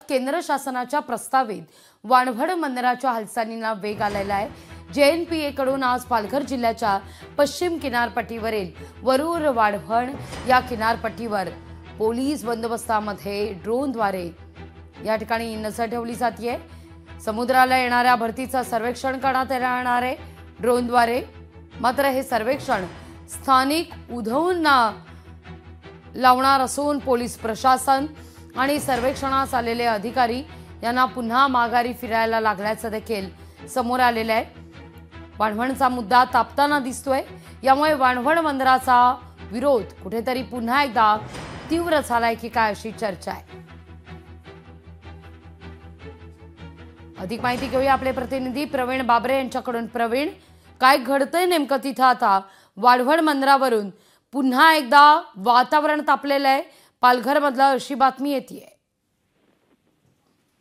केंद्र शासनाच्या प्रस्तावित वाढवण बंदराच्या हालचालींना वेग आलेला आहे। JNPA कडून आज पालघर जिल्ह्याच्या पश्चिम किनारपट्टीवरील वरूर वाढवण या किनारपट्टीवर पोलीस बंदोबस्तामध्ये ड्रोनद्वारे या ठिकाणी नजर ठेवली जाते। समुद्राला येणाऱ्या भरतीचं सर्वेक्षण करण्यात येणार आहे ड्रोनद्वारे। मात्र हे सर्वेक्षण स्थानिक उधवूंना लावणार असून पोलीस प्रशासन आणि सर्वेक्षणास आलेले अधिकारी यांना पुन्हा माघारी फिरायला लागल्याचं देखील समोर आलेलं आहे। वाढवणचा मुद्दा तापताना दिसतोय, यामुळे वाढवण बंदराचा विरोध कुठेतरी पुन्हा एकदा तीव्र झालाय की काय अशी चर्चा आहे। अधिक माहिती घेऊया आपले प्रतिनिधी प्रवीण बाबरे यांच्याकडून। प्रवीण, काय घडतंय नेमकं तिथं आता वाढवण बंदरावरून? पुन्हा एकदा वातावरण तापलेलं आहे पालघर मधलं अशी बातमी येते।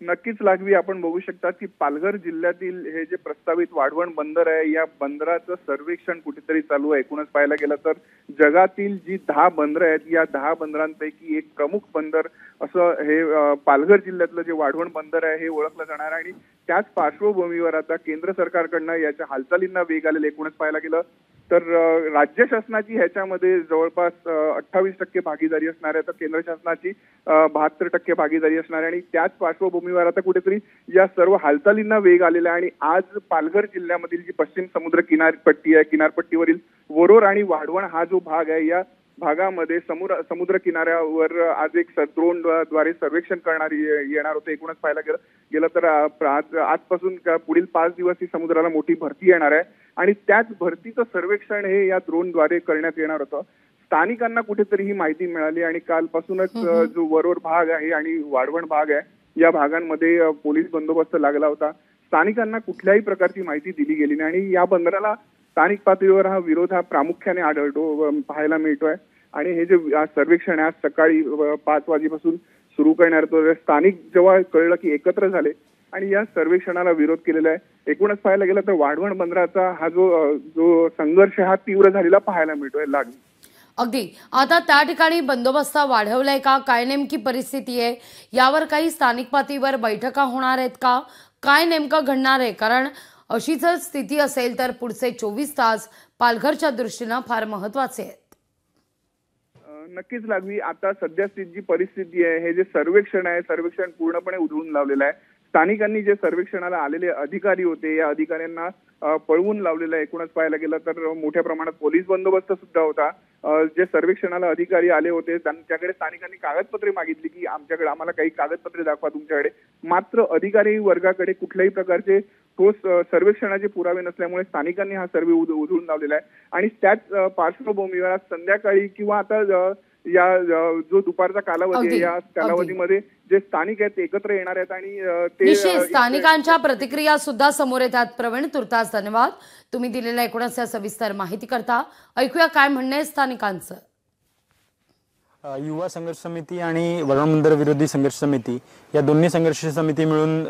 नक्कीच लागवी, आपण बघू शकता की पालघर जिल्ह्यातील हे जे प्रस्तावित वाढवण बंदर आहे या बंदराचं सर्वेक्षण कुठेतरी चालू आहे। एकूणच पाहायला गेलं तर जगातील जी 10 बंदरं आहेत या 10 बंदरांपैकी एक प्रमुख बंदर असं हे पालघर जिल्ह्यातलं जे वाढवण बंदर आहे हे ओळखलं जाणार आहे। आणि त्याच पार्श्वभूमीवर आता केंद्र सरकारकडनं याच्या हालचालींना वेग आलेला। एकूणच पाहायला गेलं तर राज्य शासनाची ह्याच्यामध्ये जवळपास 28% भागीदारी असणार आहे, तर केंद्र शासनाची 72% भागीदारी असणार आहे। आणि त्याच पार्श्वभूमीवर आता कुठेतरी या सर्व हालचालींना वेग आलेला आहे। आणि आज पालघर जिल्ह्यामधील जी पश्चिम समुद्र किनारपट्टी आहे, किनारपट्टीवरील वरोर आणि वाढवण हा जो भाग आहे या भागामध्ये समुद्र किनाऱ्यावर आज एक ड्रोन द्वारे सर्वेक्षण करणार येणार होते। एकूणच पाहायला गेलं तर आजपासून पुढील 5 दिवस ही समुद्राला मोठी भरती येणार आहे आणि त्याच भरतीचं सर्वेक्षण हे या ड्रोन द्वारे करण्यात येणार होतं। स्थानिकांना कुठेतरी ही माहिती मिळाली आणि कालपासूनच जो वरोर भाग आहे आणि वाढवण भाग आहे या भागांमध्ये पोलीस बंदोबस्त लागला होता। स्थानिकांना कुठल्याही प्रकारची माहिती दिली गेली नाही आणि या बंदराला स्थानिक पातळीवर हा विरोध हा प्रामुख्याने आढळतो, पाहायला मिळतोय। आणि हे जे सर्वेक्षण आज सकाळी 5 वाजेपासून सुरू करण्यात येतो, स्थानिक जेव्हा कळलं की एकत्र झाले आणि या सर्वेक्षणाला विरोध केलेला आहे। एकूणच पाहायला गेलं तर वाढवण बंदराचा हा जो संघर्ष हा तीव्र झालेला पाहायला मिळतोय। लागली अगदी आता त्या ठिकाणी बंदोबस्त वाढवलाय का, काय नेमकी परिस्थिती आहे, यावर काही स्थानिक पातळीवर बैठका होणार आहेत का, काय नेमकं घडणार आहे? कारण अशीच स्थिती असेल तर पुढचे 24 तास पालघरच्या दृष्टीने फार महत्त्वाचे आहेत। नक्कीच लागवी, आता सध्या जी परिस्थिती आहे, हे जे सर्वेक्षण आहे सर्वेक्षण पूर्णपणे उधळून लावलेलं आहे। स्थानिकांनी जे सर्वेक्षणाला आलेले अधिकारी होते या अधिकाऱ्यांना पळवून लावलेलं आहे। एकूणच पाहायला गेलं तर मोठ्या प्रमाणात पोलीस बंदोबस्त सुद्धा होता। जे सर्वेक्षणाला अधिकारी आले होते त्यांच्याकडे स्थानिकांनी कागदपत्रे मागितली की आम्हाला काही कागदपत्रे दाखवा तुमच्याकडे। मात्र अधिकारी वर्गाकडे कुठल्याही प्रकारचे ठोस सर्वेक्षणाचे पुरावे नसल्यामुळे स्थानिकांनी हा सर्वे उधळून लावलेला आहे। आणि त्याच पार्श्वभूमीवर संध्याकाळी किंवा आता या जो दुपारचा कालावधी आहे या कालावधीमध्ये जे स्थानिक आहेत ते एकत्र येणार आहेत आणि ते स्थानिकांच्या प्रतिक्रिया सुद्धा समोर येतात। प्रवीण, तुर्तास धन्यवाद तुम्ही दिलेल्या एकूणच सविस्तर माहिती करता। ऐकूया काय म्हणणे स्थानिकांचं। युवा संघर्ष समिती आणि वाढवण बंदर विरोधी संघर्ष समिती या दोन्ही संघर्ष समिती मिळून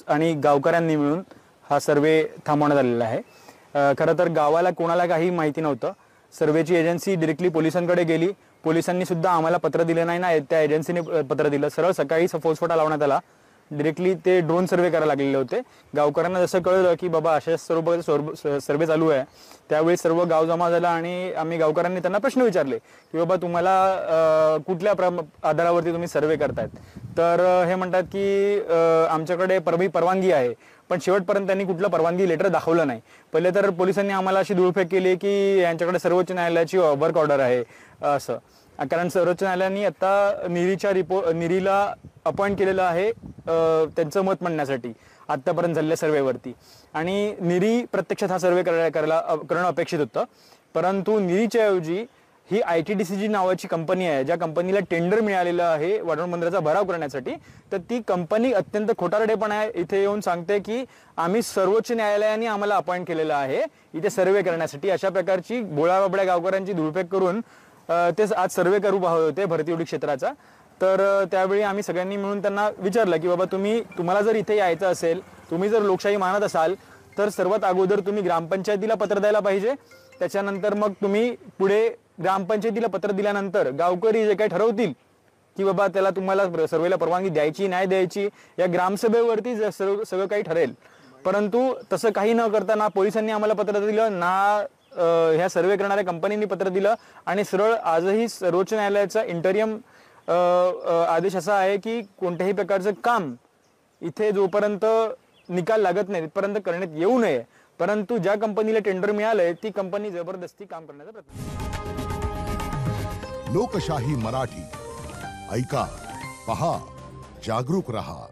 आणि गावकऱ्यांनी मिळून हा सर्वे थांबवण्यात आलेला आहे। खरं तर गावाला कोणाला काही माहिती नव्हतं। सर्वेची एजन्सी डायरेक्टली पोलिसांकडे गेली, पोलिसांनी सुद्धा आम्हाला पत्र दिलं नाही ना, त्या एजन्सीने पत्र दिलं। सरळ सकाळी फौजफाटा लावण्यात आला, डायरेक्टली ते ड्रोन सर्वे करायला लागलेले होते। गावकऱ्यांना जसं कळलं की बाबा अशा स्वरूपात सर्वे चालू आहे, त्यावेळी सर्व गाव जमा झाला आणि आम्ही गावकऱ्यांनी त्यांना प्रश्न विचारले की बाबा तुम्हाला कुठल्या आधारावरती तुम्ही सर्वे करतायत? तर हे म्हणतात की आमच्याकडे परवानगी आहे, पण शेवटपर्यंत त्यांनी कुठलं परवानगी लेटर दाखवलं नाही। पहिले तर पोलिसांनी आम्हाला अशी धुळफेक केली की यांच्याकडे सर्वोच्च न्यायालयाची वर्क ऑर्डर आहे असं, कारण सर्वोच्च न्यायालयाने आता निरीला अपॉइंट केलेलं आहे त्यांचं मत म्हणण्यासाठी आतापर्यंत झालेल्या सर्वेवरती। आणि निरी प्रत्यक्षात हा सर्वे करणं अपेक्षित होतं, परंतु निरीच्या ऐवजी ही ITDC नावाची कंपनी आहे, ज्या कंपनीला टेंडर मिळालेलं आहे वाढवण बंदराचा भराव करण्यासाठी, तर ती कंपनी अत्यंत खोटारडेपणा आहे इथे येऊन सांगते की आम्ही सर्वोच्च न्यायालयाने आम्हाला अपॉइंट केलेलं आहे इथे सर्वे करण्यासाठी। अशा प्रकारची बोळाबाबड्या गावकऱ्यांची धुळफेक करून ते आज सर्वे करू पाहत होते भरतीउडी क्षेत्राचा। तर त्यावेळी आम्ही सगळ्यांनी मिळून त्यांना विचारलं की बाबा तुम्हाला जर इथे यायचं असेल, तुम्ही जर लोकशाही मानत असाल, तर सर्वात अगोदर तुम्ही ग्रामपंचायतीला पत्र द्यायला पाहिजे। त्याच्यानंतर मग तुम्ही पुढे ग्रामपंचायतीला पत्र दिल्यानंतर गावकरी जे काही ठरवतील की बाबा त्याला तुम्हाला सर्वेला परवानगी द्यायची नाही द्यायची या ग्रामसभेवरती सगळं काही ठरेल. परंतु तसं काही न करता ना पोलिसांनी आम्हाला पत्र दिलं ना ह्या सर्वे करणाऱ्या कंपनींनी पत्र दिलं आणि सरळ आजही सर्वोच्च न्यायालयाचा इंटरियम आदेश असा आहे की कोणत्याही प्रकारचं काम इथे जोपर्यंत निकाल लागत नाही तिथपर्यंत करण्यात येऊ नये. परंतु ज्या कंपनीला टेंडर मिळालंय ती कंपनी जबरदस्ती काम करण्याचा प्रयत्न. लोकशाही मराठी ऐका, पहा, जागरूक रहा.